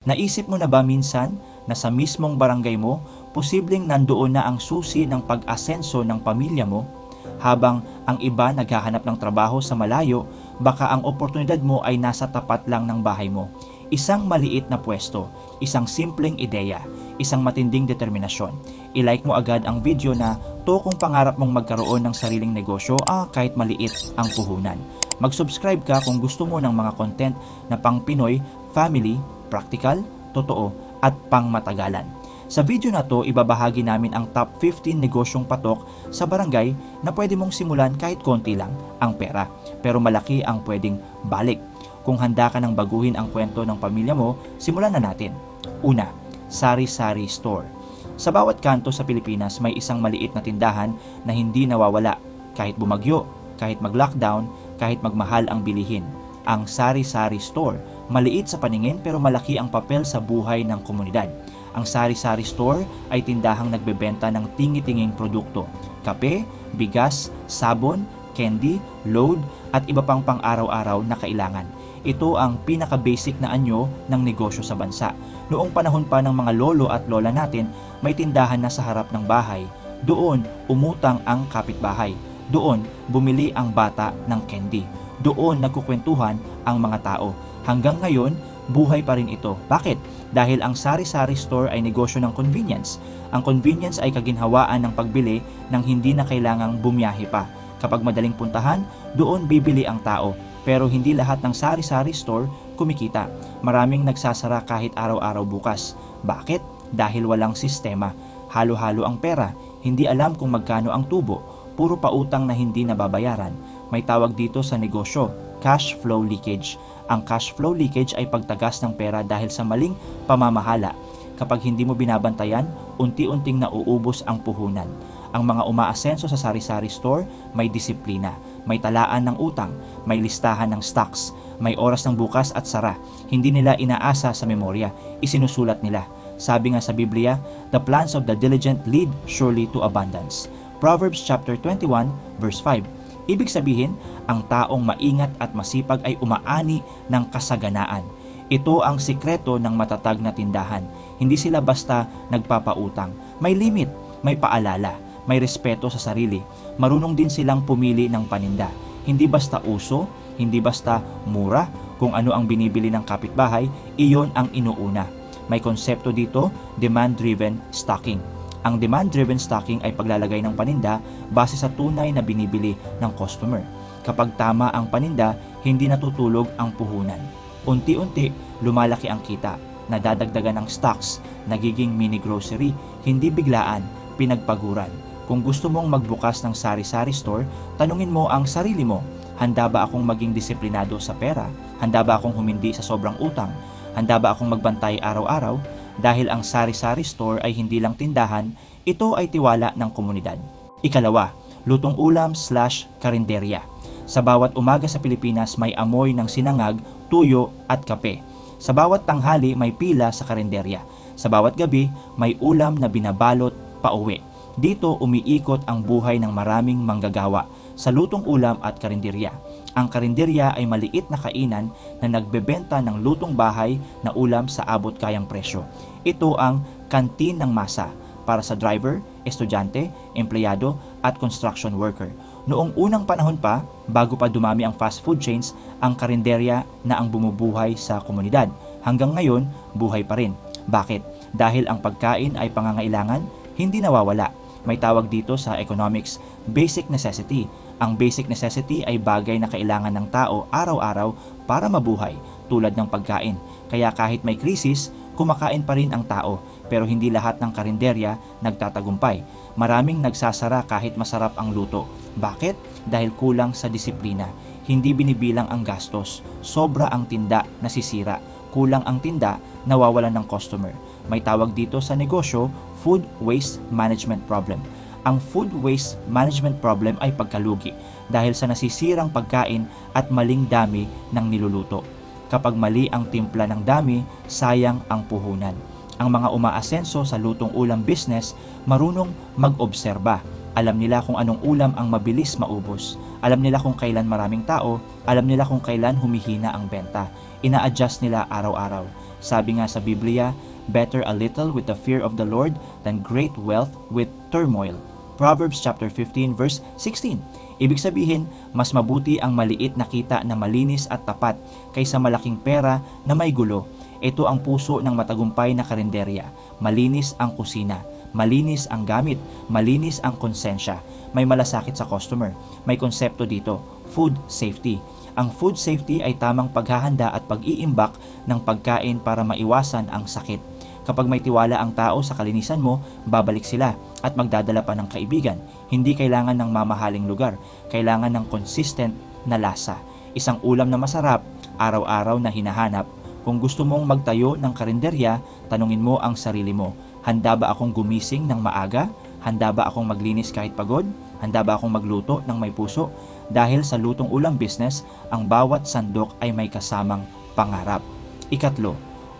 Naisip mo na ba minsan na sa mismong barangay mo, posibleng nandoon na ang susi ng pag-asenso ng pamilya mo? Habang ang iba naghahanap ng trabaho sa malayo, baka ang oportunidad mo ay nasa tapat lang ng bahay mo. Isang maliit na pwesto, isang simpleng ideya, isang matinding determinasyon. I-like mo agad ang video na to kung pangarap mong magkaroon ng sariling negosyo kahit maliit ang puhunan. Mag-subscribe ka kung gusto mo ng mga content na pang Pinoy, family, practical, totoo, at pangmatagalan. Sa video na to, ibabahagi namin ang top 15 negosyong patok sa barangay na pwede mong simulan kahit konti lang ang pera, pero malaki ang pwedeng balik. Kung handa ka nang baguhin ang kwento ng pamilya mo, simulan na natin. Una, sari-sari store. Sa bawat kanto sa Pilipinas, may isang maliit na tindahan na hindi nawawala. Kahit bumagyo, kahit mag-lockdown, kahit magmahal ang bilihin. Ang sari-sari store. Maliit sa paningin pero malaki ang papel sa buhay ng komunidad. Ang sari-sari store ay tindahang nagbebenta ng tingi-tinging produkto. Kape, bigas, sabon, candy, load at iba pang pang-araw-araw na kailangan. Ito ang pinaka-basic na anyo ng negosyo sa bansa. Noong panahon pa ng mga lolo at lola natin, may tindahan na sa harap ng bahay. Doon, umutang ang kapitbahay. Doon, bumili ang bata ng candy. Doon, nagkukwentuhan ang mga tao. Hanggang ngayon, buhay pa rin ito. Bakit? Dahil ang sari-sari store ay negosyo ng convenience. Ang convenience ay kaginhawaan ng pagbili ng hindi na kailangang bumiyahe pa. Kapag madaling puntahan, doon bibili ang tao. Pero hindi lahat ng sari-sari store kumikita. Maraming nagsasara kahit araw-araw bukas. Bakit? Dahil walang sistema. Halo-halo ang pera. Hindi alam kung magkano ang tubo. Puro pautang na hindi nababayaran. May tawag dito sa negosyo, cash flow leakage. Ang cash flow leakage ay pagtagas ng pera dahil sa maling pamamahala. Kapag hindi mo binabantayan, unti-unting nauubos ang puhunan. Ang mga umaasenso sa sari-sari store may disiplina, may talaan ng utang, may listahan ng stocks, may oras ng bukas at sara. Hindi nila inaasa sa memorya, isinusulat nila. Sabi nga sa Biblia, the plans of the diligent lead surely to abundance. Proverbs chapter 21 verse 5. Ibig sabihin, ang taong maingat at masipag ay umaani ng kasaganaan. Ito ang sikreto ng matatag na tindahan. Hindi sila basta nagpapautang. May limit, may paalala, may respeto sa sarili. Marunong din silang pumili ng paninda. Hindi basta uso, hindi basta mura. Kung ano ang binibili ng kapitbahay, iyon ang inuuna. May konsepto dito, demand-driven stocking. Ang demand-driven stocking ay paglalagay ng paninda base sa tunay na binibili ng customer. Kapag tama ang paninda, hindi natutulog ang puhunan. Unti-unti, lumalaki ang kita, nadadagdagan ng stocks, nagiging mini grocery, hindi biglaan, pinagpaguran. Kung gusto mong magbukas ng sari-sari store, tanungin mo ang sarili mo, handa ba akong maging disiplinado sa pera? Handa ba akong humindi sa sobrang utang? Handa ba akong magbantay araw-araw? Dahil ang sari-sari store ay hindi lang tindahan, ito ay tiwala ng komunidad. Ikalawa, lutong ulam / karinderya. Sa bawat umaga sa Pilipinas may amoy ng sinangag, tuyo at kape. Sa bawat tanghali may pila sa karinderya. Sa bawat gabi may ulam na binabalot pauwi. Dito umiikot ang buhay ng maraming manggagawa sa lutong ulam at karinderya. Ang karinderya ay maliit na kainan na nagbebenta ng lutong bahay na ulam sa abot kayang presyo. Ito ang kantin ng masa para sa driver, estudyante, empleyado at construction worker. Noong unang panahon pa, bago pa dumami ang fast food chains, ang karinderya na ang bumubuhay sa komunidad. Hanggang ngayon, buhay pa rin. Bakit? Dahil ang pagkain ay pangangailangan, hindi nawawala. May tawag dito sa economics, basic necessity. Ang basic necessity ay bagay na kailangan ng tao araw-araw para mabuhay, tulad ng pagkain. Kaya kahit may krisis, kumakain pa rin ang tao, pero hindi lahat ng karinderya nagtatagumpay. Maraming nagsasara kahit masarap ang luto. Bakit? Dahil kulang sa disiplina. Hindi binibilang ang gastos. Sobra ang tinda, nasisira. Kulang ang tinda, nawawalan ng customer. May tawag dito sa negosyo, food waste management problem. Ang food waste management problem ay pagkalugi dahil sa nasisirang pagkain at maling dami ng niluluto. Kapag mali ang timpla ng dami, sayang ang puhunan. Ang mga umaasenso sa lutong ulam business, marunong mag-obserba. Alam nila kung anong ulam ang mabilis maubos. Alam nila kung kailan maraming tao. Alam nila kung kailan humihina ang benta. Ina-adjust nila araw-araw. Sabi nga sa Biblia, better a little with the fear of the Lord than great wealth with turmoil. Proverbs chapter 15 verse 16. Ibig sabihin, mas mabuti ang maliit na kita na malinis at tapat kaysa malaking pera na may gulo. Ito ang puso ng matagumpay na karinderya. Malinis ang kusina, malinis ang gamit, malinis ang konsensya. May malasakit sa customer. May konsepto dito, food safety. Ang food safety ay tamang paghahanda at pag-iimbak ng pagkain para maiwasan ang sakit. Kapag may tiwala ang tao sa kalinisan mo, babalik sila at magdadala pa ng kaibigan. Hindi kailangan ng mamahaling lugar, kailangan ng consistent na lasa. Isang ulam na masarap, araw-araw na hinahanap. Kung gusto mong magtayo ng karinderya, tanungin mo ang sarili mo. Handa ba akong gumising ng maaga? Handa ba akong maglinis kahit pagod? Handa ba akong magluto ng may puso? Dahil sa lutong ulam business, ang bawat sandok ay may kasamang pangarap. Ikatlo,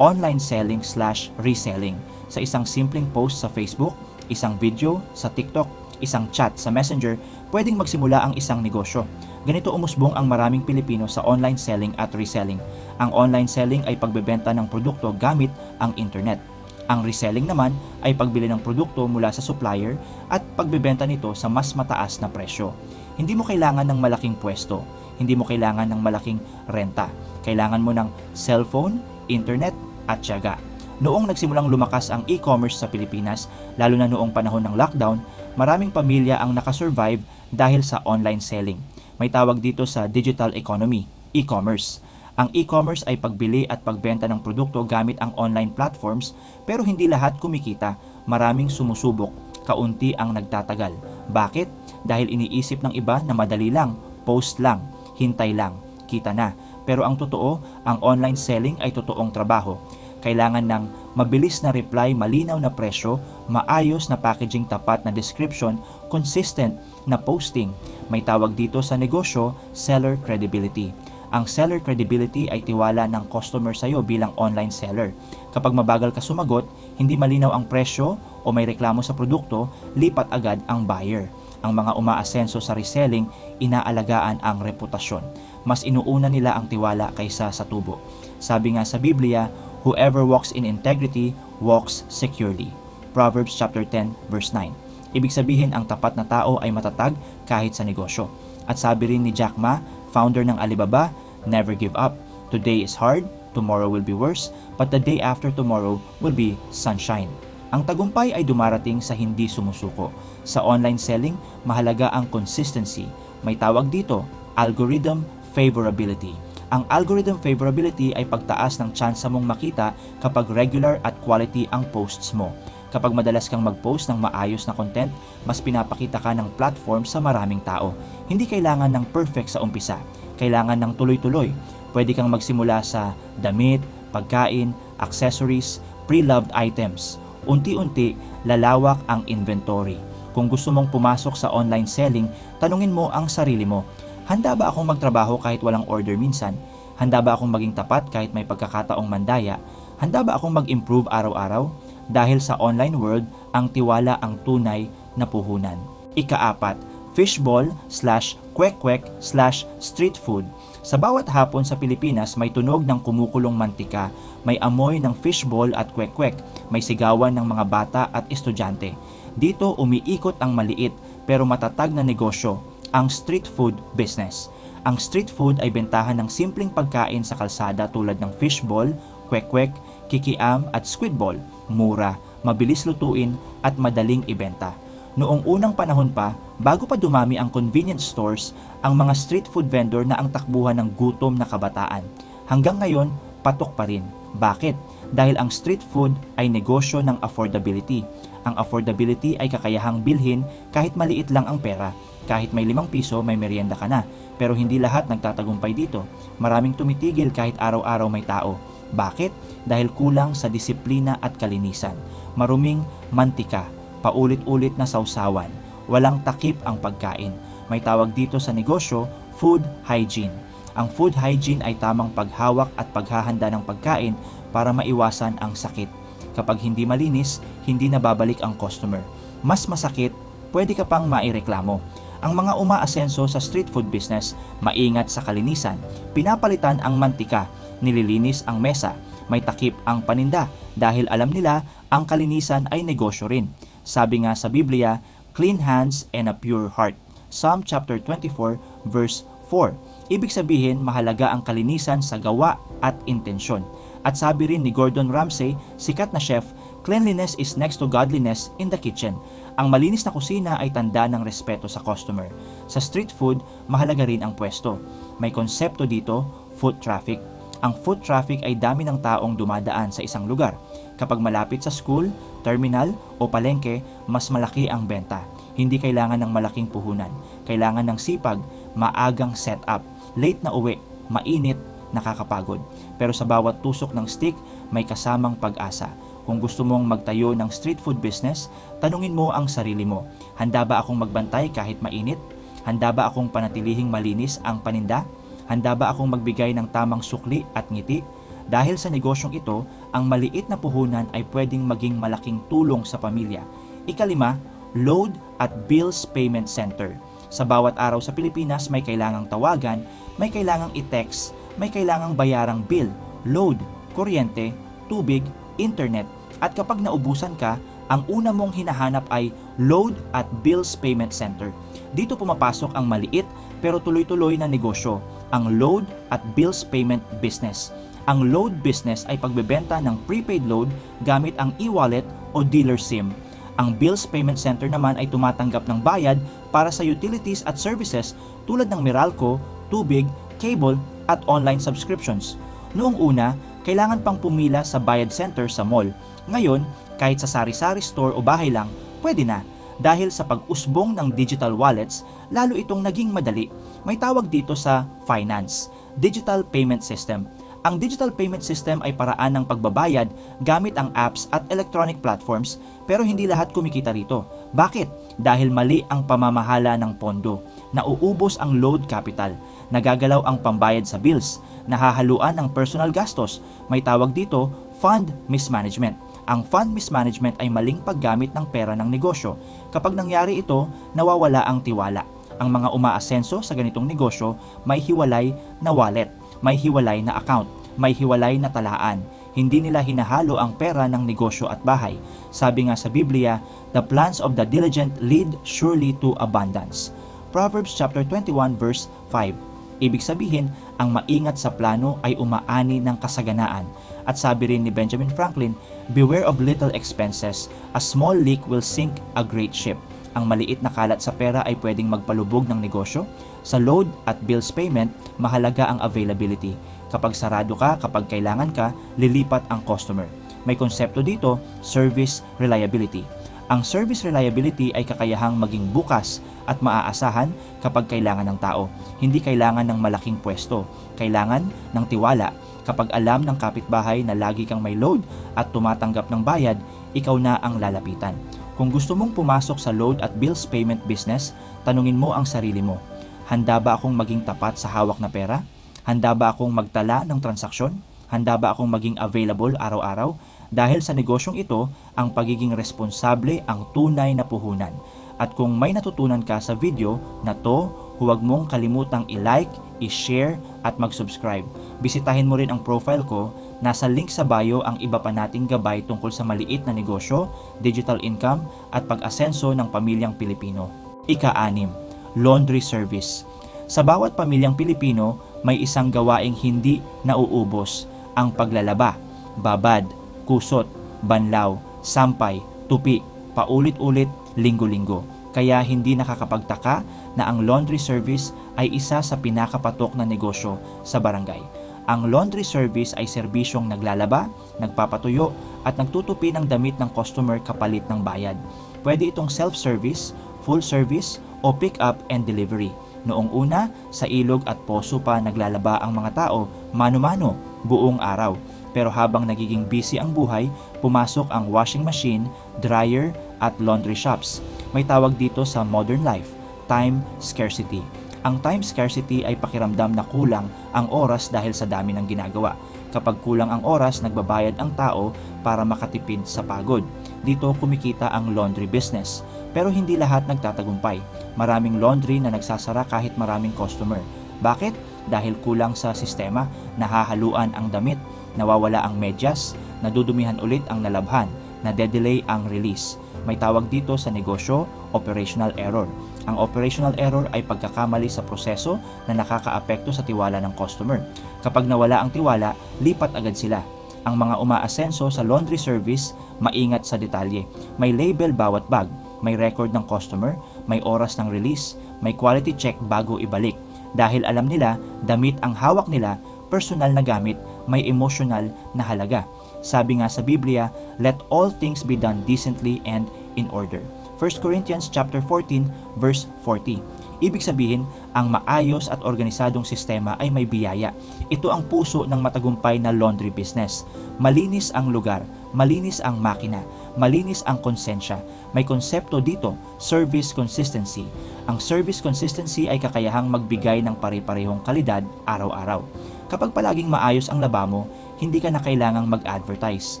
online selling/reselling. Sa isang simpleng post sa Facebook, isang video sa TikTok, isang chat sa Messenger, pwedeng magsimula ang isang negosyo. Ganito umusbong ang maraming Pilipino sa online selling at reselling. Ang online selling ay pagbebenta ng produkto gamit ang internet. Ang reselling naman ay pagbili ng produkto mula sa supplier at pagbebenta nito sa mas mataas na presyo. Hindi mo kailangan ng malaking pwesto, hindi mo kailangan ng malaking renta. Kailangan mo ng cellphone, internet at tiyaga. Noong nagsimulang lumakas ang e-commerce sa Pilipinas, lalo na noong panahon ng lockdown, maraming pamilya ang nakasurvive dahil sa online selling. May tawag dito sa digital economy, e-commerce. Ang e-commerce ay pagbili at pagbenta ng produkto gamit ang online platforms, pero hindi lahat kumikita. Maraming sumusubok, kaunti ang nagtatagal. Bakit? Dahil iniisip ng iba na madali lang, post lang, hintay lang, kita na. Pero ang totoo, ang online selling ay totoong trabaho. Kailangan ng mabilis na reply, malinaw na presyo, maayos na packaging, tapat na description, consistent na posting. May tawag dito sa negosyo, seller credibility. Ang seller credibility ay tiwala ng customer sa iyo bilang online seller. Kapag mabagal ka sumagot, hindi malinaw ang presyo o may reklamo sa produkto, lipat agad ang buyer. Ang mga umaasenso sa reselling, inaalagaan ang reputasyon. Mas inuuna nila ang tiwala kaysa sa tubo. Sabi nga sa Biblia, whoever walks in integrity walks securely. Proverbs chapter 10 verse 9. Ibig sabihin ang tapat na tao ay matatag kahit sa negosyo. At sabi rin ni Jack Ma, founder ng Alibaba, never give up. Today is hard, tomorrow will be worse, but the day after tomorrow will be sunshine. Ang tagumpay ay dumarating sa hindi sumusuko. Sa online selling, mahalaga ang consistency. May tawag dito, algorithm favorability. Ang algorithm favorability ay pagtaas ng tsansa mong makita kapag regular at quality ang posts mo. Kapag madalas kang mag-post ng maayos na content, mas pinapakita ka ng platform sa maraming tao. Hindi kailangan ng perfect sa umpisa. Kailangan ng tuloy-tuloy. Pwede kang magsimula sa damit, pagkain, accessories, pre-loved items. Unti-unti, lalawak ang inventory. Kung gusto mong pumasok sa online selling, tanungin mo ang sarili mo. Handa ba akong magtrabaho kahit walang order minsan? Handa ba akong maging tapat kahit may pagkakataong mandaya? Handa ba akong mag-improve araw-araw? Dahil sa online world, ang tiwala ang tunay na puhunan. Ika-4, fishball/kwek-kwek/street food. Sa bawat hapon sa Pilipinas, may tunog ng kumukulong mantika, may amoy ng fishball at kwek-kwek, may sigawan ng mga bata at estudyante. Dito umiikot ang maliit pero matatag na negosyo, ang street food business. Ang street food ay bentahan ng simpleng pagkain sa kalsada tulad ng fishball, kwek-kwek, kikiam at squidball. Mura, mabilis lutuin at madaling ibenta. Noong unang panahon pa, bago pa dumami ang convenience stores, ang mga street food vendor na ang takbuhan ng gutom na kabataan. Hanggang ngayon, patok pa rin. Bakit? Dahil ang street food ay negosyo ng affordability. Ang affordability ay kakayahang bilhin kahit maliit lang ang pera. Kahit may 5 piso, may merienda ka na. Pero hindi lahat nagtatagumpay dito. Maraming tumitigil kahit araw-araw may tao. Bakit? Dahil kulang sa disiplina at kalinisan. Maruming mantika, paulit-ulit na sausawan, walang takip ang pagkain. May tawag dito sa negosyo, food hygiene. Ang food hygiene ay tamang paghawak at paghahanda ng pagkain para maiwasan ang sakit. Kapag hindi malinis, hindi nababalik ang customer. Mas masakit pwede ka pang maireklamo. Ang mga umaasenso sa street food business, maingat sa kalinisan, pinapalitan ang mantika, nililinis ang mesa, may takip ang paninda dahil alam nila ang kalinisan ay negosyo rin. Sabi nga sa Biblia, clean hands and a pure heart. Psalm chapter 24 verse 4. Ibig sabihin, mahalaga ang kalinisan sa gawa at intensyon. At sabi rin ni Gordon Ramsay, sikat na chef, cleanliness is next to godliness in the kitchen. Ang malinis na kusina ay tanda ng respeto sa customer. Sa street food, mahalaga rin ang pwesto. May konsepto dito, foot traffic. Ang foot traffic ay dami ng taong dumadaan sa isang lugar. Kapag malapit sa school, terminal o palengke, mas malaki ang benta. Hindi kailangan ng malaking puhunan. Kailangan ng sipag, maagang setup, late na uwi, mainit, nakakapagod. Pero sa bawat tusok ng stick, may kasamang pag-asa. Kung gusto mong magtayo ng street food business, tanungin mo ang sarili mo. Handa ba akong magbantay kahit mainit? Handa ba akong panatilihing malinis ang paninda? Handa ba akong magbigay ng tamang sukli at ngiti? Dahil sa negosyong ito, ang maliit na puhunan ay pwedeng maging malaking tulong sa pamilya. Ikalima, load at bills payment center. Sa bawat araw sa Pilipinas, may kailangang tawagan, may kailangang i-text, may kailangang bayarang bill, load, kuryente, tubig, internet. At kapag naubusan ka, ang una mong hinahanap ay load at bills payment center. Dito pumapasok ang maliit pero tuloy-tuloy na negosyo, ang load at bills payment business. Ang load business ay pagbebenta ng prepaid load gamit ang e-wallet o dealer SIM. Ang bills payment center naman ay tumatanggap ng bayad para sa utilities at services tulad ng Meralco, tubig, cable at online subscriptions. Noong una, kailangan pang pumila sa bayad center sa mall. Ngayon, kahit sa sari-sari store o bahay lang, pwede na. Dahil sa pag-usbong ng digital wallets, lalo itong naging madali. May tawag dito sa finance, digital payment system. Ang digital payment system ay paraan ng pagbabayad gamit ang apps at electronic platforms, pero hindi lahat kumikita rito. Bakit? Dahil mali ang pamamahala ng pondo. Nauubos ang load capital. Nagagalaw ang pambayad sa bills. Nahahaluan ang personal gastos. May tawag dito, fund mismanagement. Ang fund mismanagement ay maling paggamit ng pera ng negosyo. Kapag nangyari ito, nawawala ang tiwala. Ang mga umaasenso sa ganitong negosyo may hiwalay na wallet, may hiwalay na account, may hiwalay na talaan. Hindi nila hinahalo ang pera ng negosyo at bahay. Sabi nga sa Biblia, the plans of the diligent lead surely to abundance. Proverbs chapter 21 verse 5. Ibig sabihin, ang maingat sa plano ay umaani ng kasaganaan. At sabi rin ni Benjamin Franklin, beware of little expenses. A small leak will sink a great ship. Ang maliit na kalat sa pera ay pwedeng magpalubog ng negosyo. Sa load at bills payment, mahalaga ang availability. Kapag sarado ka, kapag kailangan ka, lilipat ang customer. May konsepto dito, service reliability. Ang service reliability ay kakayahang maging bukas at maaasahan kapag kailangan ng tao. Hindi kailangan ng malaking pwesto. Kailangan ng tiwala. Kapag alam ng kapitbahay na lagi kang may load at tumatanggap ng bayad, ikaw na ang lalapitan. Kung gusto mong pumasok sa load at bills payment business, tanungin mo ang sarili mo. Handa ba akong maging tapat sa hawak na pera? Handa ba akong magtala ng transaksyon? Handa ba akong maging available araw-araw? Dahil sa negosyong ito, ang pagiging responsable ang tunay na puhunan. At kung may natutunan ka sa video na to, huwag mong kalimutang i-like, i-share at mag-subscribe. Bisitahin mo rin ang profile ko. Nasa link sa bio ang iba pa nating gabay tungkol sa maliit na negosyo, digital income at pag-asenso ng pamilyang Pilipino. Ika-6, laundry service. Sa bawat pamilyang Pilipino, may isang gawaing hindi nauubos, ang paglalaba, babad, kusot, banlaw, sampay, tupi, paulit-ulit, linggo-linggo. Kaya hindi nakakapagtaka na ang laundry service ay isa sa pinakapatok na negosyo sa barangay. Ang laundry service ay serbisyong naglalaba, nagpapatuyo at nagtutupi ng damit ng customer kapalit ng bayad. Pwede itong self-service, full service o pick-up and delivery. Noong una, sa ilog at poso pa naglalaba ang mga tao, mano-mano, buong araw. Pero habang nagiging busy ang buhay, pumasok ang washing machine, dryer at laundry shops. May tawag dito sa modern life, time scarcity. Ang time scarcity ay pakiramdam na kulang ang oras dahil sa dami ng ginagawa. Kapag kulang ang oras, nagbabayad ang tao para makatipid sa pagod. Dito kumikita ang laundry business. Pero hindi lahat nagtatagumpay. Maraming laundry na nagsasara kahit maraming customer. Bakit? Dahil kulang sa sistema, nahahaluan ang damit, nawawala ang medyas, nadudumihan ulit ang nalabhan, nade-delay ang release. May tawag dito sa negosyo, operational error. Ang operational error ay pagkakamali sa proseso na nakakaapekto sa tiwala ng customer. Kapag nawala ang tiwala, lipat agad sila. Ang mga umaasenso sa laundry service, maingat sa detalye. May label bawat bag, may record ng customer, may oras ng release, may quality check bago ibalik. Dahil alam nila, damit ang hawak nila, personal na gamit, may emotional na halaga. Sabi nga sa Biblia, let all things be done decently and in order. 1 Corinthians chapter 14 verse 40. Ibig sabihin, ang maayos at organisadong sistema ay may biyaya. Ito ang puso ng matagumpay na laundry business. Malinis ang lugar, malinis ang makina, malinis ang konsensya. May konsepto dito, service consistency. Ang service consistency ay kakayahang magbigay ng pare-parehong kalidad araw-araw. Kapag palaging maayos ang laba mo, hindi ka na kailangang mag-advertise.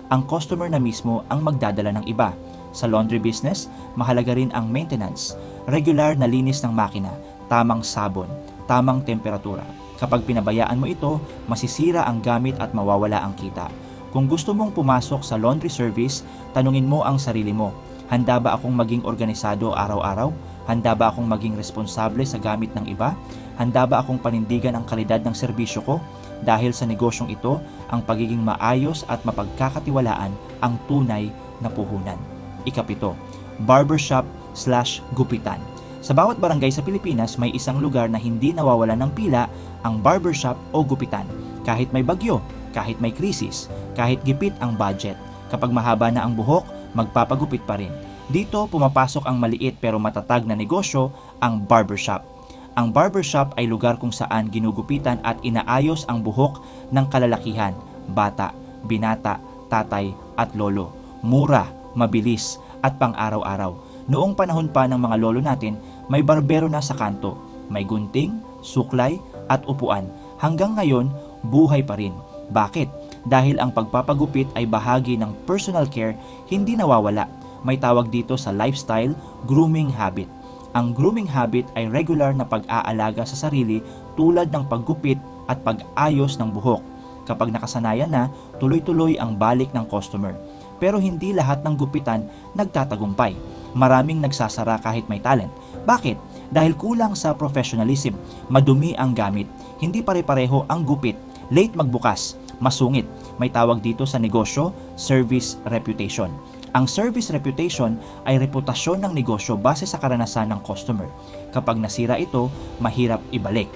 Ang customer na mismo ang magdadala ng iba. Sa laundry business, mahalaga rin ang maintenance, regular na linis ng makina, tamang sabon, tamang temperatura. Kapag pinabayaan mo ito, masisira ang gamit at mawawala ang kita. Kung gusto mong pumasok sa laundry service, tanungin mo ang sarili mo, handa ba akong maging organisado araw-araw? Handa ba akong maging responsable sa gamit ng iba? Handa ba akong panindigan ang kalidad ng serbisyo ko? Dahil sa negosyong ito, ang pagiging maayos at mapagkakatiwalaan ang tunay na puhunan. Ikapito, barbershop/gupitan. Sa bawat barangay sa Pilipinas, may isang lugar na hindi nawawala ng pila, ang barbershop o gupitan. Kahit may bagyo, kahit may krisis, kahit gipit ang budget. Kapag mahaba na ang buhok, magpapagupit pa rin. Dito pumapasok ang maliit pero matatag na negosyo, ang barbershop. Ang barbershop ay lugar kung saan ginugupitan at inaayos ang buhok ng kalalakihan, bata, binata, tatay at lolo. Mura, mabilis at pang-araw-araw. Noong panahon pa ng mga lolo natin, may barbero na sa kanto, may gunting, suklay at upuan. Hanggang ngayon, buhay pa rin. Bakit? Dahil ang pagpapagupit ay bahagi ng personal care, hindi nawawala. May tawag dito sa lifestyle, grooming habit. Ang grooming habit ay regular na pag-aalaga sa sarili tulad ng paggupit at pag-ayos ng buhok. Kapag nakasanayan na, tuloy-tuloy ang balik ng customer. Pero hindi lahat ng gupitan nagtatagumpay. Maraming nagsasara kahit may talent. Bakit? Dahil kulang sa professionalism, madumi ang gamit, hindi pare-pareho ang gupit, late magbukas, masungit. May tawag dito sa negosyo, service reputation. Ang service reputation ay reputasyon ng negosyo base sa karanasan ng customer. Kapag nasira ito, mahirap ibalik.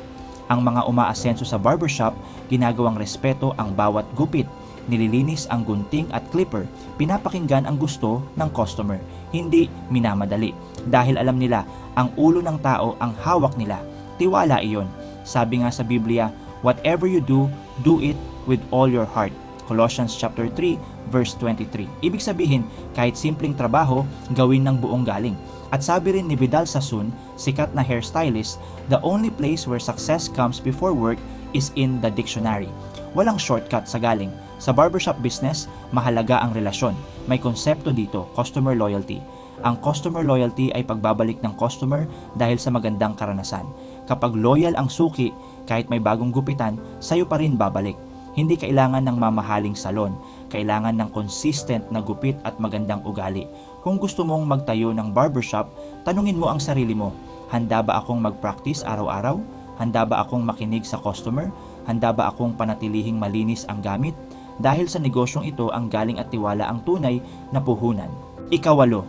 Ang mga umaasenso sa barbershop, ginagawang respeto ang bawat gupit. Nililinis ang gunting at clipper, pinapakinggan ang gusto ng customer, hindi minamadali. Dahil alam nila, ang ulo ng tao ang hawak nila. Tiwala iyon. Sabi nga sa Biblia, whatever you do, do it with all your heart. Colossians chapter 3 verse 23. Ibig sabihin, kahit simpleng trabaho, gawin ng buong galing. At sabi rin ni Vidal Sassoon, sikat na hairstylist, the only place where success comes before work is in the dictionary. Walang shortcut sa galing. Sa barbershop business, mahalaga ang relasyon. May konsepto dito, customer loyalty. Ang customer loyalty ay pagbabalik ng customer dahil sa magandang karanasan. Kapag loyal ang suki, kahit may bagong gupitan, sayo pa rin babalik. Hindi kailangan ng mamahaling salon, kailangan ng consistent na gupit at magandang ugali. Kung gusto mong magtayo ng barbershop, tanungin mo ang sarili mo, handa ba akong mag-practice araw-araw? Handa ba akong makinig sa customer? Handa ba akong panatilihing malinis ang gamit? Dahil sa negosyong ito ang galing at tiwala ang tunay na puhunan. Ikawalo,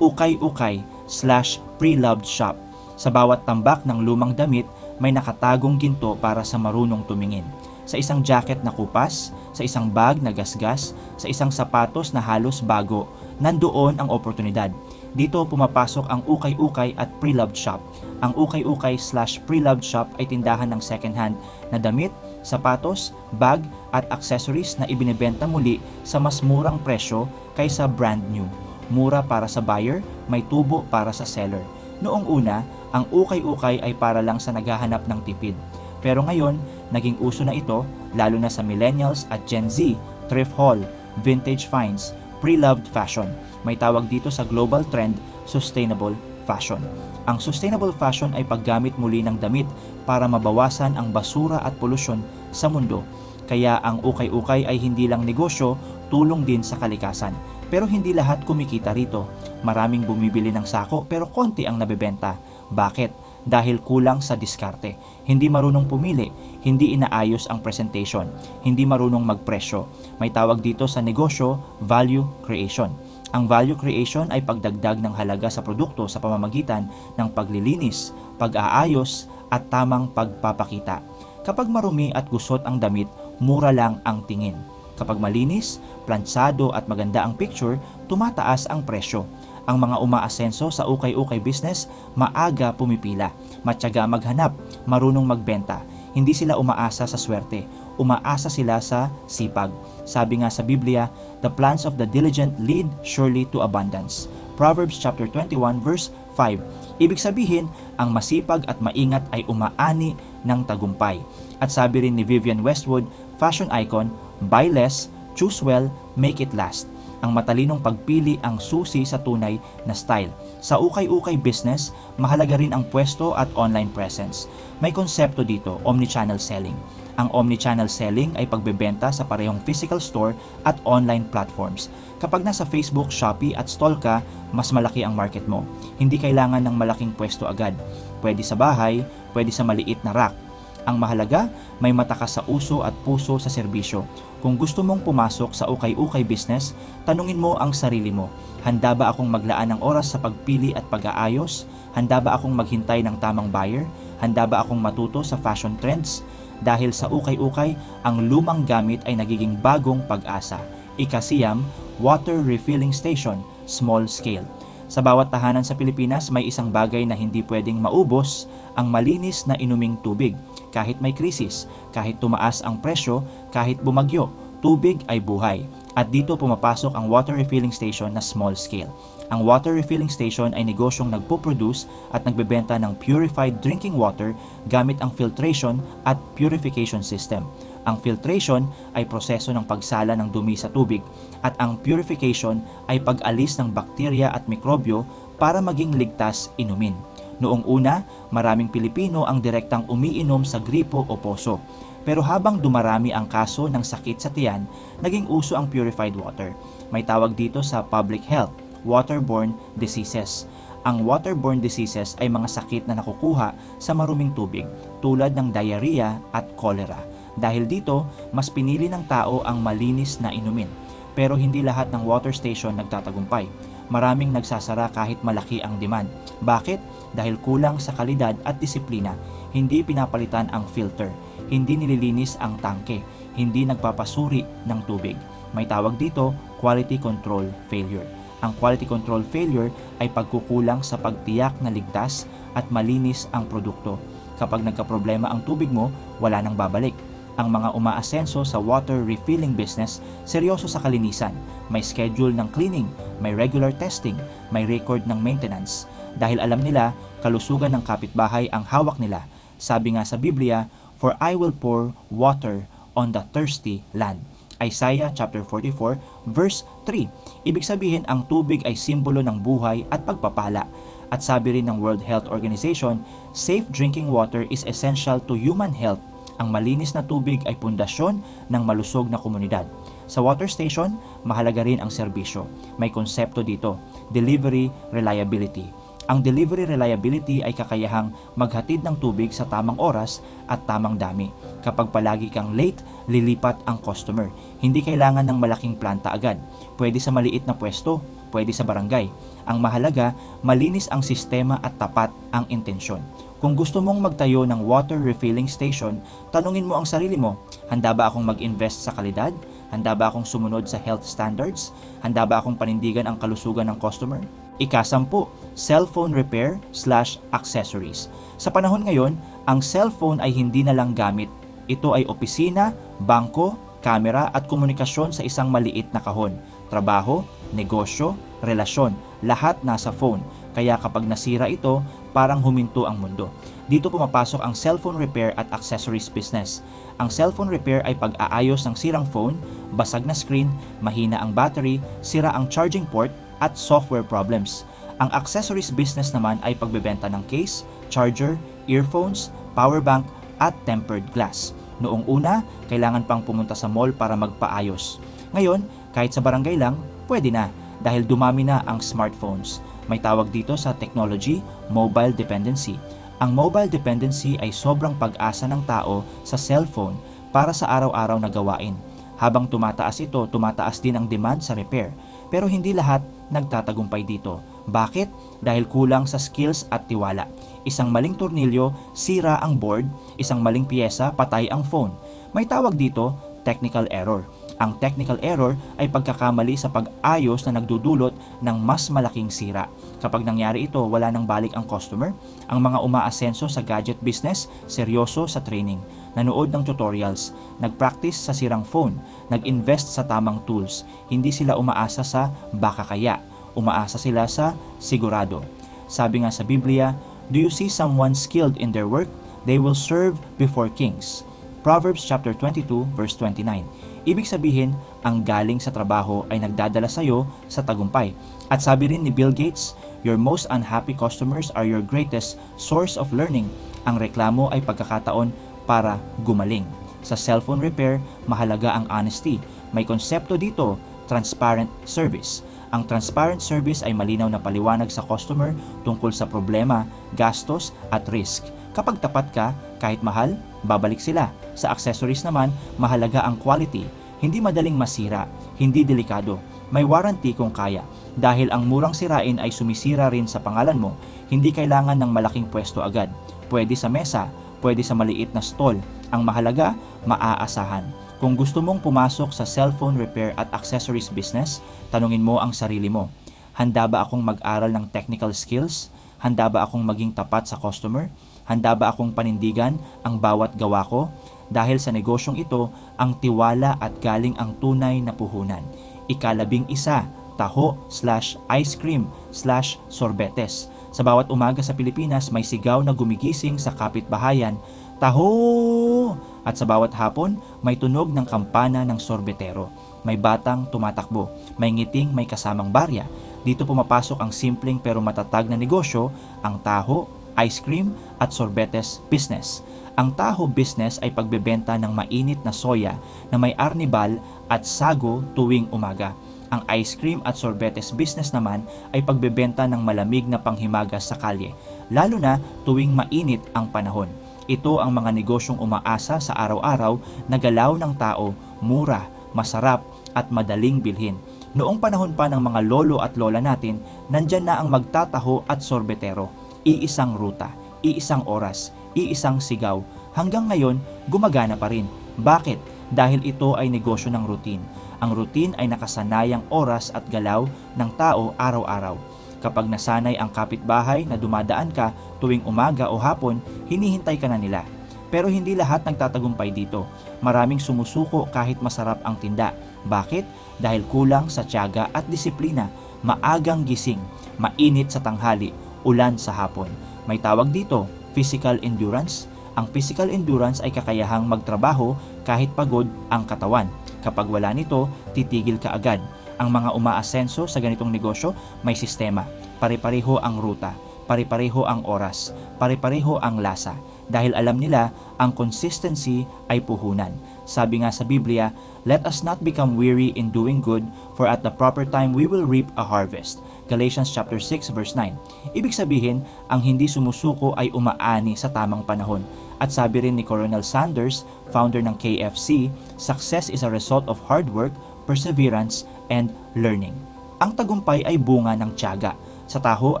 ukay-ukay/pre-loved shop. Sa bawat tambak ng lumang damit, may nakatagong ginto para sa marunong tumingin. Sa isang jacket na kupas, sa isang bag na gasgas, sa isang sapatos na halos bago, nandoon ang oportunidad. Dito pumapasok ang ukay-ukay at pre-loved shop. Ang ukay-ukay/pre-loved shop ay tindahan ng second-hand na damit, sapatos, bag at accessories na ibinebenta muli sa mas murang presyo kaysa brand new. Mura para sa buyer, may tubo para sa seller. Noong una, ang ukay-ukay ay para lang sa naghahanap ng tipid. Pero ngayon, naging uso na ito lalo na sa millennials at Gen Z, thrift haul, vintage finds, pre-loved fashion. May tawag dito sa global trend, sustainable fashion. Ang sustainable fashion ay paggamit muli ng damit para mabawasan ang basura at polusyon sa mundo. Kaya ang ukay-ukay ay hindi lang negosyo, tulong din sa kalikasan. Pero hindi lahat kumikita rito. Maraming bumibili ng sako pero konti ang nabebenta. Bakit? Dahil kulang sa diskarte. Hindi marunong pumili, hindi inaayos ang presentation, hindi marunong magpresyo. May tawag dito sa negosyo, value creation. Ang value creation ay pagdagdag ng halaga sa produkto sa pamamagitan ng paglilinis, pag-aayos at tamang pagpapakita. Kapag marumi at gusot ang damit, mura lang ang tingin. Kapag malinis, plantsado at maganda ang picture, tumataas ang presyo. Ang mga umaasenso sa ukay-ukay business, maaga pumipila, matyaga maghanap, marunong magbenta. Hindi sila umaasa sa swerte, umaasa sila sa sipag. Sabi nga sa Biblia, the plans of the diligent lead surely to abundance. Proverbs chapter 21 verse 5. Ibig sabihin, ang masipag at maingat ay umaani ng tagumpay. At sabi rin ni Vivienne Westwood, fashion icon, buy less, choose well, make it last. Ang matalinong pagpili ang susi sa tunay na style. Sa ukay-ukay business, mahalaga rin ang pwesto at online presence. May konsepto dito, omnichannel selling. Ang omnichannel selling ay pagbebenta sa parehong physical store at online platforms. Kapag nasa Facebook, Shopee at stall ka, mas malaki ang market mo. Hindi kailangan ng malaking pwesto agad. Pwede sa bahay, pwede sa maliit na rack. Ang mahalaga, may mata ka sa uso at puso sa serbisyo. Kung gusto mong pumasok sa ukay-ukay business, tanungin mo ang sarili mo. Handa ba akong maglaan ng oras sa pagpili at pag-aayos? Handa ba akong maghintay ng tamang buyer? Handa ba akong matuto sa fashion trends? Dahil sa ukay-ukay, ang lumang gamit ay nagiging bagong pag-asa. Ikasiyam, water refilling station, small scale. Sa bawat tahanan sa Pilipinas, may isang bagay na hindi pwedeng maubos, ang malinis na inuming tubig. Kahit may krisis, kahit tumaas ang presyo, kahit bumagyo, tubig ay buhay. At dito pumapasok ang water refilling station na small scale. Ang water refilling station ay negosyong nagpo-produce at nagbebenta ng purified drinking water gamit ang filtration at purification system. Ang filtration ay proseso ng pagsala ng dumi sa tubig at ang purification ay pag-alis ng bakterya at mikrobyo para maging ligtas inumin. Noong una, maraming Pilipino ang direktang umiinom sa gripo o poso. Pero habang dumarami ang kaso ng sakit sa tiyan, naging uso ang purified water. May tawag dito sa public health, waterborne diseases. Ang waterborne diseases ay mga sakit na nakukuha sa maruming tubig tulad ng diarrhea at cholera. Dahil dito, mas pinili ng tao ang malinis na inumin. Pero hindi lahat ng water station nagtatagumpay. Maraming nagsasara kahit malaki ang demand. Bakit? Dahil kulang sa kalidad at disiplina. Hindi pinapalitan ang filter. Hindi nililinis ang tangke. Hindi nagpapasuri ng tubig. May tawag dito, quality control failure. Ang quality control failure ay pagkukulang sa pagtiyak na ligtas at malinis ang produkto. Kapag nagkaproblema ang tubig mo, wala nang babalik. Ang mga umaasenso sa water refilling business, seryoso sa kalinisan. May schedule ng cleaning, may regular testing, may record ng maintenance. Dahil alam nila, kalusugan ng kapitbahay ang hawak nila. Sabi nga sa Biblia, "For I will pour water on the thirsty land." Isaiah chapter 44 verse 3. Ibig sabihin ang tubig ay simbolo ng buhay at pagpapala. At sabi rin ng World Health Organization, safe drinking water is essential to human health. Ang malinis na tubig ay pundasyon ng malusog na komunidad. Sa water station, mahalaga rin ang serbisyo. May konsepto dito, delivery reliability. Ang delivery reliability ay kakayahang maghatid ng tubig sa tamang oras at tamang dami. Kapag palagi kang late, lilipat ang customer. Hindi kailangan ng malaking planta agad. Pwede sa maliit na pwesto, pwede sa barangay. Ang mahalaga, malinis ang sistema at tapat ang intensyon. Kung gusto mong magtayo ng water refilling station, tanungin mo ang sarili mo, handa ba akong mag-invest sa kalidad? Handa ba akong sumunod sa health standards? Handa ba akong panindigan ang kalusugan ng customer? Ika-10, cellphone repair/accessories. Sa panahon ngayon, ang cellphone ay hindi na lang gamit. Ito ay opisina, bangko, kamera at komunikasyon sa isang maliit na kahon. Trabaho, negosyo, relasyon, lahat nasa phone. Kaya kapag nasira ito, parang huminto ang mundo. Dito pumapasok ang cellphone repair at accessories business. Ang cellphone repair ay pag-aayos ng sirang phone, basag na screen, mahina ang battery, sira ang charging port, at software problems. Ang accessories business naman ay pagbebenta ng case, charger, earphones, power bank, at tempered glass. Noong una, kailangan pang pumunta sa mall para magpaayos. Ngayon, kahit sa barangay lang, pwede na dahil dumami na ang smartphones. May tawag dito sa technology, mobile dependency. Ang mobile dependency ay sobrang pag-asa ng tao sa cellphone para sa araw-araw na gawain. Habang tumataas ito, tumataas din ang demand sa repair. Pero hindi lahat nagtatagumpay dito. Bakit? Dahil kulang sa skills at tiwala. Isang maling tornilyo, sira ang board, isang maling piyesa, patay ang phone. May tawag dito, technical error. Ang technical error ay pagkakamali sa pag-ayos na nagdudulot ng mas malaking sira. Kapag nangyari ito, wala nang balik ang customer. Ang mga umaasenso sa gadget business, seryoso sa training, nanood ng tutorials, nag-practice sa sirang phone, nag-invest sa tamang tools. Hindi sila umaasa sa baka kaya, umaasa sila sa sigurado. Sabi nga sa Biblia, "Do you see someone skilled in their work? They will serve before kings." Proverbs chapter 22 verse 29. Ibig sabihin, ang galing sa trabaho ay nagdadala sa iyo sa tagumpay. At sabi rin ni Bill Gates, "Your most unhappy customers are your greatest source of learning." Ang reklamo ay pagkakataon para gumaling. Sa cellphone repair, mahalaga ang honesty. May konsepto dito, transparent service. Ang transparent service ay malinaw na paliwanag sa customer tungkol sa problema, gastos at risk. Kapag tapat ka, kahit mahal, babalik sila. Sa accessories naman, mahalaga ang quality. Hindi madaling masira, hindi delikado. May warranty kung kaya. Dahil ang murang sirain ay sumisira rin sa pangalan mo, hindi kailangan ng malaking pwesto agad. Pwede sa mesa, pwede sa maliit na stall. Ang mahalaga, maaasahan. Kung gusto mong pumasok sa cellphone repair at accessories business, tanungin mo ang sarili mo. Handa ba akong mag-aral ng technical skills? Handa ba akong maging tapat sa customer? Handa ba akong panindigan ang bawat gawa ko? Dahil sa negosyong ito, ang tiwala at galing ang tunay na puhunan. Ika-11, taho/ice cream/sorbetes. Sa bawat umaga sa Pilipinas, may sigaw na gumigising sa kapitbahayan, "Taho!" At sa bawat hapon, may tunog ng kampana ng sorbetero. May batang tumatakbo, may ngiting may kasamang barya. Dito pumapasok ang simpleng pero matatag na negosyo, ang taho, ice cream at sorbetes business. Ang taho business ay pagbebenta ng mainit na soya na may arnibal at sago tuwing umaga. Ang ice cream at sorbetes business naman ay pagbebenta ng malamig na panghimagas sa kalye, lalo na tuwing mainit ang panahon. Ito ang mga negosyong umaasa sa araw-araw na galaw ng tao, mura, masarap at madaling bilhin. Noong panahon pa ng mga lolo at lola natin, nandyan na ang magtataho at sorbetero. Iisang ruta, iisang oras, iisang sigaw. Hanggang ngayon, gumagana pa rin. Bakit? Dahil ito ay negosyo ng routine. Ang routine ay nakasanayang oras at galaw ng tao araw-araw. Kapag nasanay ang kapitbahay na dumadaan ka tuwing umaga o hapon, hinihintay ka na nila. Pero hindi lahat nagtatagumpay dito. Maraming sumusuko kahit masarap ang tinda. Bakit? Dahil kulang sa tiyaga at disiplina. Maagang gising, mainit sa tanghali, ulan sa hapon. May tawag dito, physical endurance. Ang physical endurance ay kakayahang magtrabaho kahit pagod ang katawan. Kapag wala nito, titigil ka agad. Ang mga umaasenso sa ganitong negosyo may sistema. Pare-pareho ang ruta, pare-pareho ang oras, pare-pareho ang lasa. Dahil alam nila, ang consistency ay puhunan. Sabi nga sa Biblia, "Let us not become weary in doing good, for at the proper time we will reap a harvest." Galatians chapter 6 verse 9. Ibig sabihin, ang hindi sumusuko ay umaani sa tamang panahon. At sabi rin ni Colonel Sanders, founder ng KFC, "Success is a result of hard work, perseverance, and learning." Ang tagumpay ay bunga ng tiyaga. Sa taho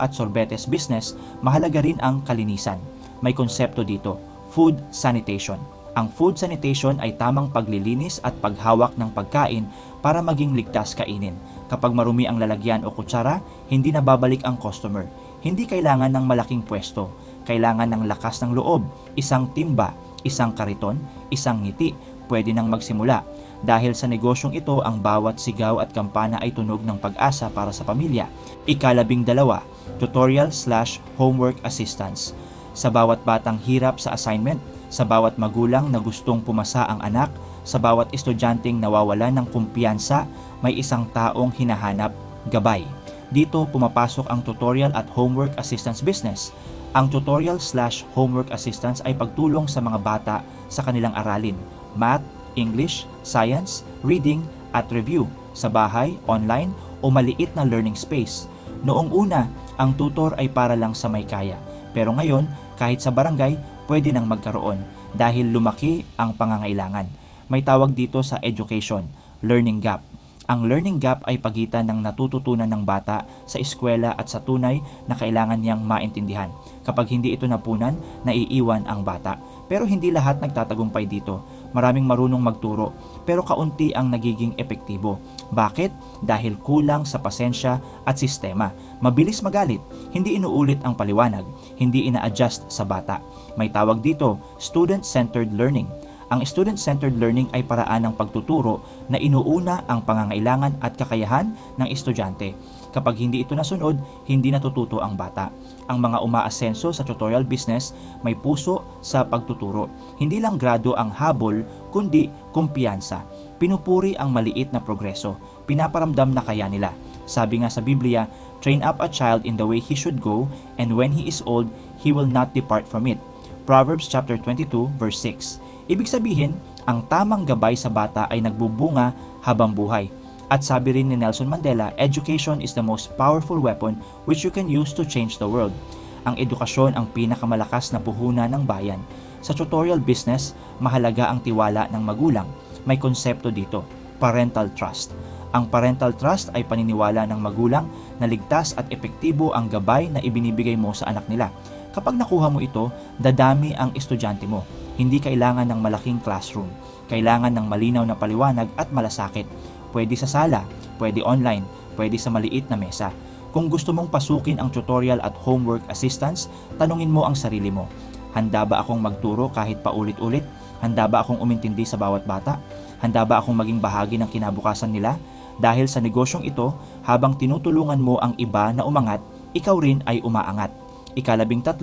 at sorbetes business, mahalaga rin ang kalinisan. May konsepto dito, food sanitation. Ang food sanitation ay tamang paglilinis at paghawak ng pagkain para maging ligtas kainin. Kapag marumi ang lalagyan o kutsara, hindi na babalik ang customer. Hindi kailangan ng malaking pwesto. Kailangan ng lakas ng loob, isang timba, isang kariton, isang ngiti, pwede nang magsimula. Dahil sa negosyong ito, ang bawat sigaw at kampana ay tunog ng pag-asa para sa pamilya. Ika-12, tutorial/homework assistance. Sa bawat batang hirap sa assignment, sa bawat magulang na gustong pumasa ang anak, sa bawat estudyanteng nawawalan ng kumpiyansa, may isang taong hinahanap gabay. Dito pumapasok ang tutorial at homework assistance business. Ang tutorial/homework assistance ay pagtulong sa mga bata sa kanilang aralin, math, English, science, reading, at review sa bahay, online, o maliit na learning space. Noong una, ang tutor ay para lang sa may kaya. Pero ngayon, kahit sa barangay, pwede nang magkaroon dahil lumaki ang pangangailangan. May tawag dito sa education, learning gap. Ang learning gap ay pagitan ng natututunan ng bata sa eskwela at sa tunay na kailangan niyang maintindihan. Kapag hindi ito napunan, naiiwan ang bata. Pero hindi lahat nagtatagumpay dito. Maraming marunong magturo, pero kaunti ang nagiging epektibo. Bakit? Dahil kulang sa pasensya at sistema. Mabilis magalit, hindi inuulit ang paliwanag, hindi ina-adjust sa bata. May tawag dito, student-centered learning. Ang student-centered learning ay paraan ng pagtuturo na inuuna ang pangangailangan at kakayahan ng estudyante. Kapag hindi ito nasunod, hindi natututo ang bata. Ang mga umaasenso sa tutorial business may puso sa pagtuturo. Hindi lang grado ang habol, kundi kumpiyansa. Pinupuri ang maliit na progreso. Pinaparamdam na kaya nila. Sabi nga sa Biblia, train up a child in the way he should go, and when he is old, he will not depart from it. Proverbs chapter 22 verse 6. Ibig sabihin, ang tamang gabay sa bata ay nagbubunga habang buhay. At sabi rin ni Nelson Mandela, education is the most powerful weapon which you can use to change the world. Ang edukasyon ang pinakamalakas na puhunan ng bayan. Sa tutorial business, mahalaga ang tiwala ng magulang. May konsepto dito, parental trust. Ang parental trust ay paniniwala ng magulang na ligtas at epektibo ang gabay na ibinibigay mo sa anak nila. Kapag nakuha mo ito, dadami ang estudyante mo. Hindi kailangan ng malaking classroom. Kailangan ng malinaw na paliwanag at malasakit. Pwede sa sala, pwede online, pwede sa maliit na mesa. Kung gusto mong pasukin ang tutorial at homework assistance, tanungin mo ang sarili mo. Handa ba akong magturo kahit paulit-ulit? Handa ba akong umintindi sa bawat bata? Handa ba akong maging bahagi ng kinabukasan nila? Dahil sa negosyong ito, habang tinutulungan mo ang iba na umangat, ikaw rin ay umaangat. Ika-13,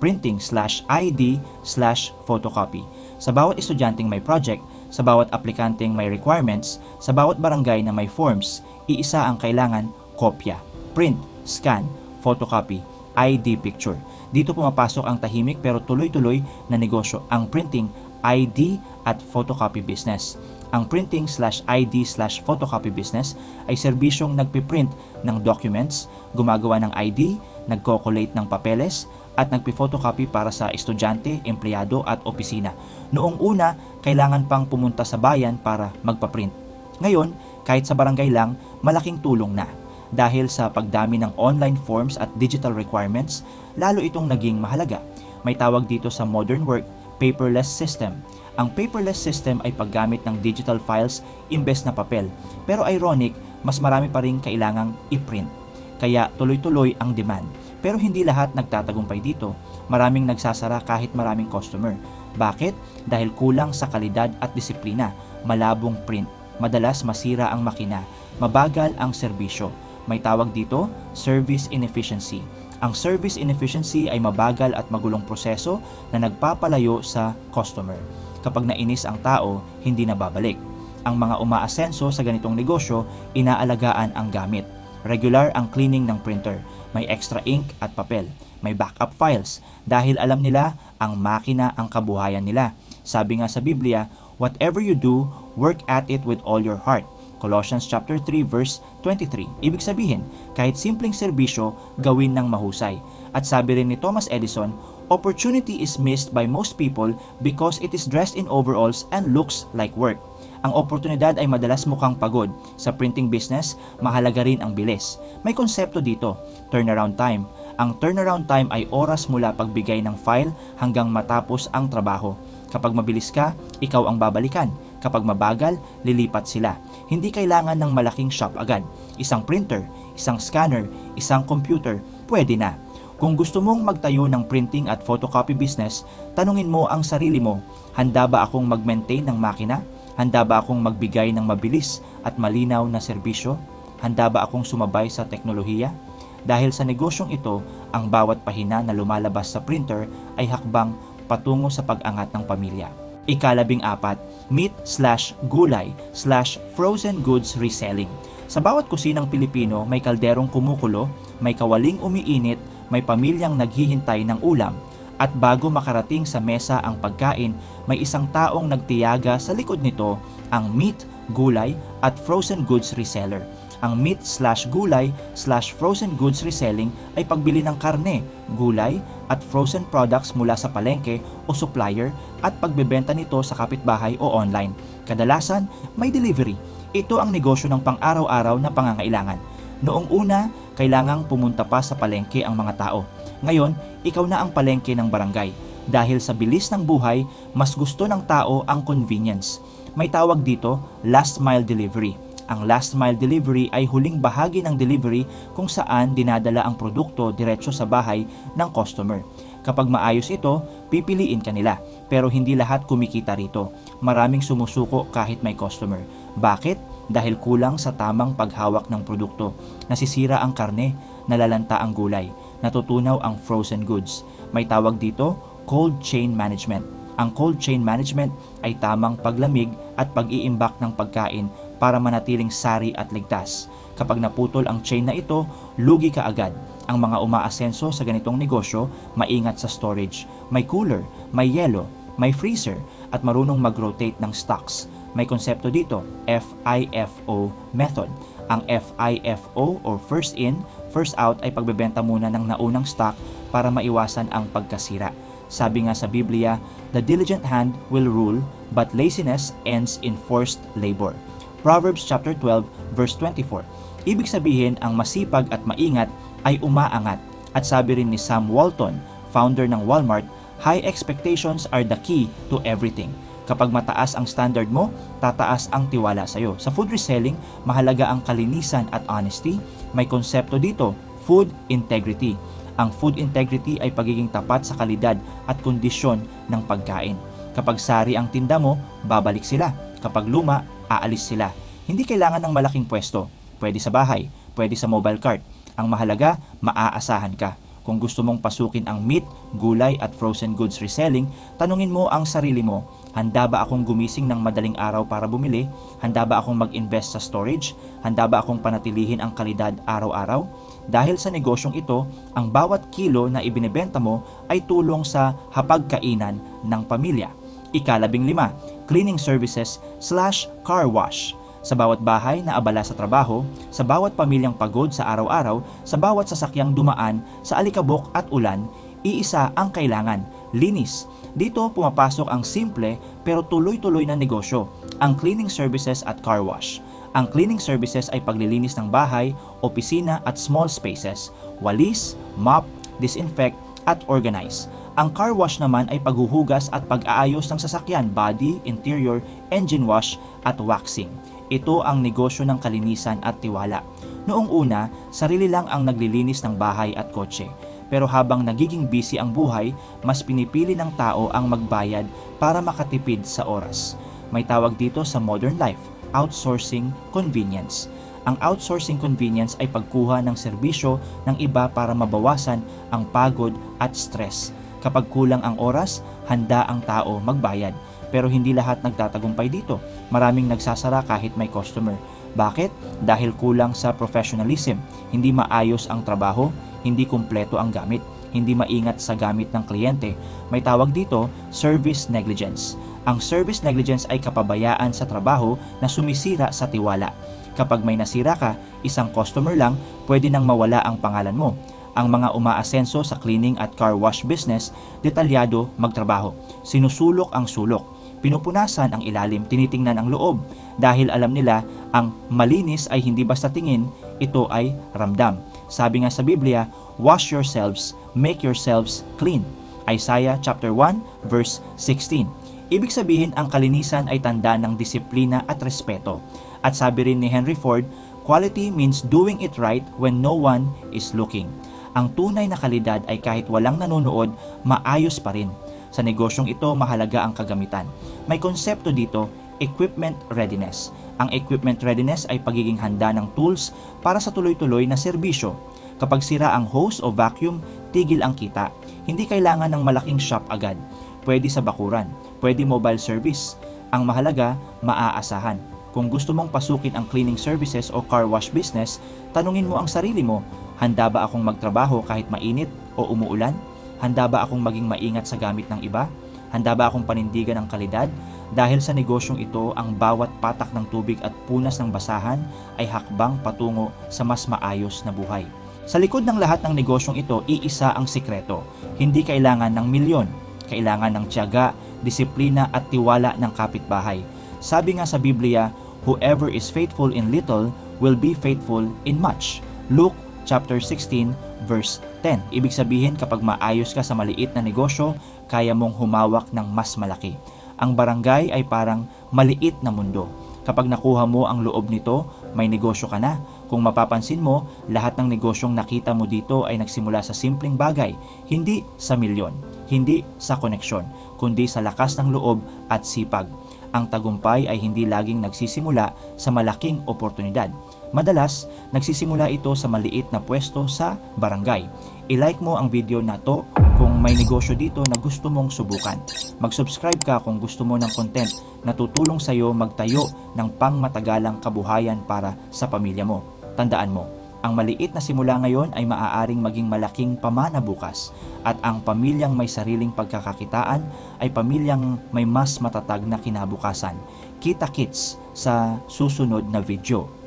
printing/ID/photocopy. Sa bawat estudyanteng may project, sa bawat aplikanteng may requirements, sa bawat barangay na may forms, iisa ang kailangan, kopya. Print, scan, photocopy, ID picture. Dito pumapasok ang tahimik pero tuloy-tuloy na negosyo, ang printing, ID at photocopy business. Ang printing/ID/photocopy business ay serbisyong nagpiprint ng documents, gumagawa ng ID, nagko-collate ng papeles, at nagpi-photocopy para sa estudyante, empleyado at opisina. Noong una, kailangan pang pumunta sa bayan para magpa-print. Ngayon, kahit sa barangay lang, malaking tulong na. Dahil sa pagdami ng online forms at digital requirements, lalo itong naging mahalaga. May tawag dito sa modern work, paperless system. Ang paperless system ay paggamit ng digital files imbes na papel. Pero ironic, mas marami pa rin kailangang i-print. Kaya tuloy-tuloy ang demand. Pero hindi lahat nagtatagumpay dito. Maraming nagsasara kahit maraming customer. Bakit? Dahil kulang sa kalidad at disiplina. Malabong print. Madalas masira ang makina. Mabagal ang serbisyo. May tawag dito, service inefficiency. Ang service inefficiency ay mabagal at magulong proseso na nagpapalayo sa customer. Kapag nainis ang tao, hindi na babalik. Ang mga umaasenso sa ganitong negosyo, inaalagaan ang gamit. Regular ang cleaning ng printer. May extra ink at papel. May backup files. Dahil alam nila, ang makina ang kabuhayan nila. Sabi nga sa Biblia, whatever you do, work at it with all your heart. Colossians chapter 3 verse 23. Ibig sabihin, kahit simpleng serbisyo, gawin ng mahusay. At sabi rin ni Thomas Edison, opportunity is missed by most people because it is dressed in overalls and looks like work. Ang oportunidad ay madalas mukhang pagod. Sa printing business, mahalaga rin ang bilis. May konsepto dito, turnaround time. Ang turnaround time ay oras mula pagbigay ng file hanggang matapos ang trabaho. Kapag mabilis ka, ikaw ang babalikan. Kapag mabagal, lilipat sila. Hindi kailangan ng malaking shop agad. Isang printer, isang scanner, isang computer, pwede na. Kung gusto mong magtayo ng printing at photocopy business, tanungin mo ang sarili mo, handa ba akong mag-maintain ng makina? Handa ba akong magbigay ng mabilis at malinaw na serbisyo? Handa ba akong sumabay sa teknolohiya? Dahil sa negosyong ito, ang bawat pahina na lumalabas sa printer ay hakbang patungo sa pag-angat ng pamilya. Ika-14, meat/gulay/frozen goods reselling. Sa bawat kusinang Pilipino, may kalderong kumukulo, may kawaling umiinit, may pamilyang naghihintay ng ulam, at bago makarating sa mesa ang pagkain, may isang taong nagtiyaga sa likod nito, ang meat, gulay at frozen goods reseller. Ang meat/gulay/frozen goods reselling ay pagbili ng karne, gulay at frozen products mula sa palengke o supplier at pagbebenta nito sa kapitbahay o online. Kadalasan, may delivery. Ito ang negosyo ng pang-araw-araw na pangangailangan. Noong una, kailangang pumunta pa sa palengke ang mga tao. Ngayon, ikaw na ang palengke ng barangay. Dahil sa bilis ng buhay, mas gusto ng tao ang convenience. May tawag dito, last mile delivery. Ang last mile delivery ay huling bahagi ng delivery kung saan dinadala ang produkto diretso sa bahay ng customer. Kapag maayos ito, pipiliin ka nila. Pero hindi lahat kumikita rito. Maraming sumusuko kahit may customer. Bakit? Dahil kulang sa tamang paghawak ng produkto. Nasisira ang karne, nalalanta ang gulay, natutunaw ang frozen goods. May tawag dito, cold chain management. Ang cold chain management ay tamang paglamig at pag-iimbak ng pagkain para manatiling sari at ligtas. Kapag naputol ang chain na ito, lugi ka agad. Ang mga umaasenso sa ganitong negosyo, maingat sa storage. May cooler, may yelo, may freezer, at marunong mag-rotate ng stocks. May konsepto dito, FIFO method. Ang FIFO or first in, first out ay pagbebenta muna ng naunang stock para maiwasan ang pagkasira. Sabi nga sa Biblia, the diligent hand will rule, but laziness ends in forced labor. Proverbs chapter 12 verse 24. Ibig sabihin, ang masipag at maingat ay umaangat. At sabi rin ni Sam Walton, founder ng Walmart, high expectations are the key to everything. Kapag mataas ang standard mo, tataas ang tiwala sa'yo. Sa food reselling, mahalaga ang kalinisan at honesty. May konsepto dito, food integrity. Ang food integrity ay pagiging tapat sa kalidad at kondisyon ng pagkain. Kapag sari ang tinda mo, babalik sila. Kapag luma, aalis sila. Hindi kailangan ng malaking pwesto. Pwede sa bahay, pwede sa mobile cart. Ang mahalaga, maaasahan ka. Kung gusto mong pasukin ang meat, gulay at frozen goods reselling, tanungin mo ang sarili mo, handa ba akong gumising ng madaling araw para bumili? Handa ba akong mag-invest sa storage? Handa ba akong panatilihin ang kalidad araw-araw? Dahil sa negosyong ito, ang bawat kilo na ibinebenta mo ay tulong sa hapagkainan ng pamilya. Ika-15, cleaning services/car wash. Sa bawat bahay na abala sa trabaho, sa bawat pamilyang pagod sa araw-araw, sa bawat sasakyang dumaan sa alikabok at ulan, iisa ang kailangan, linis. Dito pumapasok ang simple pero tuloy-tuloy na negosyo, ang cleaning services at car wash. Ang cleaning services ay paglilinis ng bahay, opisina at small spaces, walis, mop, disinfect at organize. Ang car wash naman ay paghuhugas at pag-aayos ng sasakyan, body, interior, engine wash at waxing. Ito ang negosyo ng kalinisan at tiwala. Noong una, sarili lang ang naglilinis ng bahay at kotse. Pero habang nagiging busy ang buhay, mas pinipili ng tao ang magbayad para makatipid sa oras. May tawag dito sa modern life, outsourcing convenience. Ang outsourcing convenience ay pagkuha ng serbisyo ng iba para mabawasan ang pagod at stress. Kapag kulang ang oras, handa ang tao magbayad. Pero hindi lahat nagtatagumpay dito. Maraming nagsasara kahit may customer. Bakit? Dahil kulang sa professionalism. Hindi maayos ang trabaho, hindi kumpleto ang gamit, hindi maingat sa gamit ng kliyente. May tawag dito, service negligence. Ang service negligence ay kapabayaan sa trabaho na sumisira sa tiwala. Kapag may nasira ka, isang customer lang, pwede nang mawala ang pangalan mo. Ang mga umaasenso sa cleaning at car wash business, detalyado magtrabaho. Sinusulok ang sulok. Pinupunasan ang ilalim, tinitingnan ang loob. Dahil alam nila, ang malinis ay hindi basta tingin, ito ay ramdam. Sabi nga sa Biblia, wash yourselves, make yourselves clean. Isaiah chapter 1 verse 16. Ibig sabihin, ang kalinisan ay tanda ng disiplina at respeto. At sabi rin ni Henry Ford, quality means doing it right when no one is looking. Ang tunay na kalidad ay kahit walang nanonood, maayos pa rin. Sa negosyong ito, mahalaga ang kagamitan. May konsepto dito, equipment readiness. Ang equipment readiness ay pagiging handa ng tools para sa tuloy-tuloy na serbisyo. Kapag sira ang hose o vacuum, tigil ang kita. Hindi kailangan ng malaking shop agad. Pwede sa bakuran, pwede mobile service. Ang mahalaga, maaasahan. Kung gusto mong pasukin ang cleaning services o car wash business, tanungin mo ang sarili mo, handa ba akong magtrabaho kahit mainit o umuulan? Handa ba akong maging maingat sa gamit ng iba? Handa ba akong panindigan ng kalidad? Dahil sa negosyong ito, ang bawat patak ng tubig at punas ng basahan ay hakbang patungo sa mas maayos na buhay. Sa likod ng lahat ng negosyong ito, iisa ang sikreto. Hindi kailangan ng milyon. Kailangan ng tiyaga, disiplina at tiwala ng kapitbahay. Sabi nga sa Biblia, whoever is faithful in little will be faithful in much. Luke chapter 16 verse 10. Ibig sabihin kapag maayos ka sa maliit na negosyo, kaya mong humawak ng mas malaki. Ang barangay ay parang maliit na mundo. Kapag nakuha mo ang loob nito, may negosyo ka na. Kung mapapansin mo, lahat ng negosyong nakita mo dito ay nagsimula sa simpleng bagay, hindi sa milyon, hindi sa koneksyon, kundi sa lakas ng loob at sipag. Ang tagumpay ay hindi laging nagsisimula sa malaking oportunidad. Madalas, nagsisimula ito sa maliit na pwesto sa barangay. I-like mo ang video na to kung may negosyo dito na gusto mong subukan. Mag-subscribe ka kung gusto mo ng content na tutulong sa iyo magtayo ng pangmatagalang kabuhayan para sa pamilya mo. Tandaan mo, ang maliit na simula ngayon ay maaaring maging malaking pamana bukas, at ang pamilyang may sariling pagkakakitaan ay pamilyang may mas matatag na kinabukasan. Kita-kits sa susunod na video.